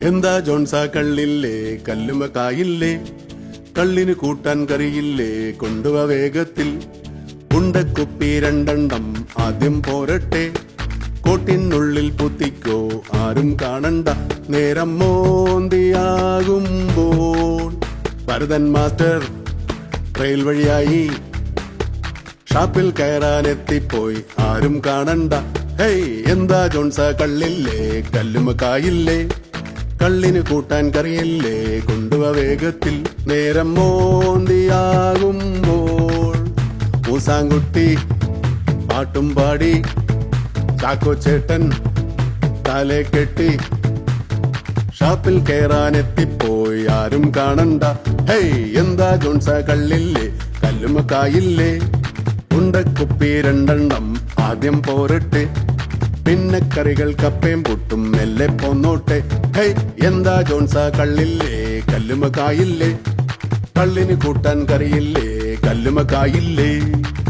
എന്താ ജോൺസാ കള്ളില്ലേ കല്ലുമ കായില്ലേ, കള്ളിന് കൂട്ടാൻ കറിയില്ലേ കൊണ്ടുവ വേഗത്തിൽ. ഉണ്ടക്കുപ്പി രണ്ടെണ്ണം ആദ്യം പോരട്ടെ, കോട്ടിനുള്ളിൽ പുത്തിക്കോ ആരും കാണണ്ട. നേരം മോന്തിയാകുമ്പോൾ ഭരതൻ മാസ്റ്റർ റെയിൽ വഴിയായി ഷാപ്പിൽ കയറാനെത്തിപ്പോയി ആരും കാണണ്ട. ഹേയ് എന്താ ജോൺസാ കള്ളില്ലേ കല്ലുമ കായില്ലേ, കള്ളിന് കൂട്ടാൻ കറിയില്ലേ കൊണ്ടുവ വേഗത്തിൽ. നേരം മോന്തിയാകുമ്പോൾ മൂസാങ്കുട്ടി പാട്ടും പാടി ചാക്കോ ചേട്ടൻ തലേ കെട്ടി ഷാപ്പിൽ കയറാനെത്തിപ്പോയി ആരും കാണണ്ട. ഹേയ് എന്താ ജോൺസാ കള്ളില്ലേ കല്ലുമ കായില്ലേ, ഉണ്ടക്കുപ്പി രണ്ടെണ്ണം ആദ്യം പോരട്ടെ, പിന്നെ കറികൾ കപ്പയും പുട്ടും മെല്ലെ പോന്നോട്ടെ. ഹേയ് എന്താ ജോൺസാ കള്ളില്ലേ കല്ലുമ കായില്ലേ, കള്ളിന് കൂട്ടാൻ കറിയില്ലേ കല്ലുമ കായില്ലേ.